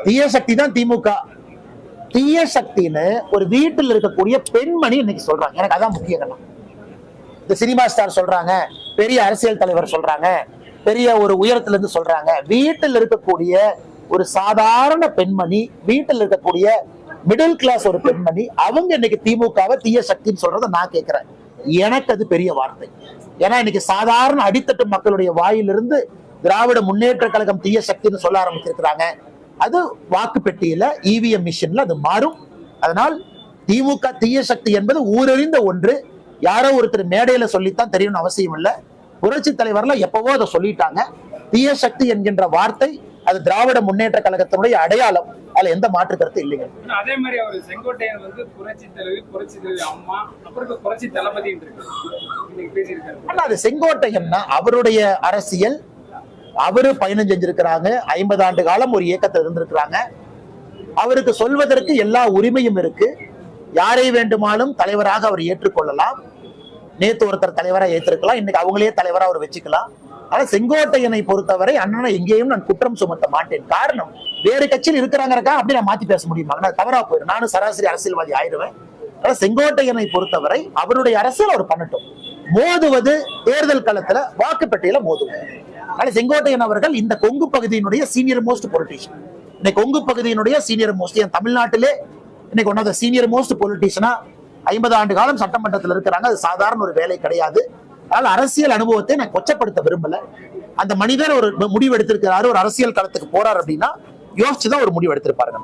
தீய சக்தி தான் திமுக. தீய சக்தின்னு ஒரு வீட்டில் இருக்கக்கூடிய பெண்மணி இன்னைக்கு சொல்றாங்க. எனக்கு அதான் முக்கிய கண்ணா. இந்த சினிமா ஸ்டார் சொல்றாங்க, பெரிய அரசியல் தலைவர் சொல்றாங்க, பெரிய ஒரு உயரத்துல இருந்து சொல்றாங்க. வீட்டில் இருக்கக்கூடிய ஒரு சாதாரண பெண்மணி, வீட்டில் இருக்கக்கூடிய மிடில் கிளாஸ் ஒரு பெண்மணி, அவங்க இன்னைக்கு திமுகவை தீய சக்தின்னு சொல்றதை நான் கேட்கிறேன். எனக்கு அது பெரிய வார்த்தை. ஏன்னா இன்னைக்கு சாதாரண அடித்தட்டு மக்களுடைய வாயிலிருந்து திராவிட முன்னேற்ற கழகம் தீய சக்தின்னு சொல்ல ஆரம்பிச்சிருக்கிறாங்க. அது வாக்கு பெட்டியில இவிஎம் மிஷின்ல அது மாறும். அதனால் திமுக தீய சக்தி என்பது ஊரறிந்த ஒன்று. யாரோ ஒருத்தர் மேடையில சொல்லித்தான் தெரியணும்னு அவசியம் இல்லை. புரட்சி தலைவர்ல எப்பவோ அதை சொல்லிட்டாங்க. தீய சக்தி என்கின்ற வார்த்தை அது திராவிட முன்னேற்ற கழகத்தினுடைய அடையாளம். அதுல எந்த மாற்று கருத்து இல்லைங்க. அதே மாதிரி அவர் செங்கோட்டையன் வந்து புரட்சி தலைவி அம்மா, அப்புறம் புரட்சி தளபதி பேசியிருக்காரு. அது செங்கோட்டையன்னா அவருடைய அரசியல், அவரு பயணம் செஞ்சிருக்கிறாங்க. 50 ஆண்டு காலம் ஒரு இயக்கத்தில் இருந்திருக்கிறாங்க. அவருக்கு சொல்வதற்கு எல்லா உரிமையும் இருக்கு. யாரை வேண்டுமானும் தலைவராக அவர் ஏற்றுக்கொள்ளலாம். நேத்து ஒருத்தர் தலைவராக ஏற்றிருக்கலாம், இன்னைக்கு அவங்களே தலைவராக அவர் வச்சுக்கலாம். ஆனா செங்கோட்டையனை பொறுத்தவரை அண்ணனை எங்கேயும் நான் குற்றம் சுமத்த மாட்டேன். காரணம், வேறு கட்சியில் இருக்கிறாங்கக்கா அப்படி நான் மாத்தி பேச முடியுமா? நான் தவறா போயிடும், நானும் சராசரி அரசியல்வாதி ஆயிடுவேன். ஆனா செங்கோட்டையனை பொறுத்தவரை அவருடைய அரசியல் அவர் பண்ணட்டும். மோதுவது தேர்தல் களத்துல வாக்குப்பெட்டியில மோதுவது. ஆனா செங்கோட்டையன் அவர்கள் இந்த கொங்கு பகுதியினுடைய சீனியர் மோஸ்ட் பொலிட்டீஷியன். இன்னைக்கு கொங்கு பகுதியினுடைய சீனியர் மோஸ்ட், என் தமிழ்நாட்டிலே இன்னைக்கு one of the senior most பொலிட்டீஷியனா 50 ஆண்டு காலம் சட்டமன்றத்தில் இருக்கிறாங்க. அது சாதாரண ஒரு வேலை கிடையாது. அதனால அரசியல் அனுபவத்தை நான் கொச்சப்படுத்த விரும்பல. அந்த மனிதர் ஒரு முடிவு எடுத்திருக்கிறாரு, ஒரு அரசியல் களத்துக்கு போறாரு அப்படின்னா யோசிச்சுதான் ஒரு முடிவு எடுத்திருப்பாருங்க.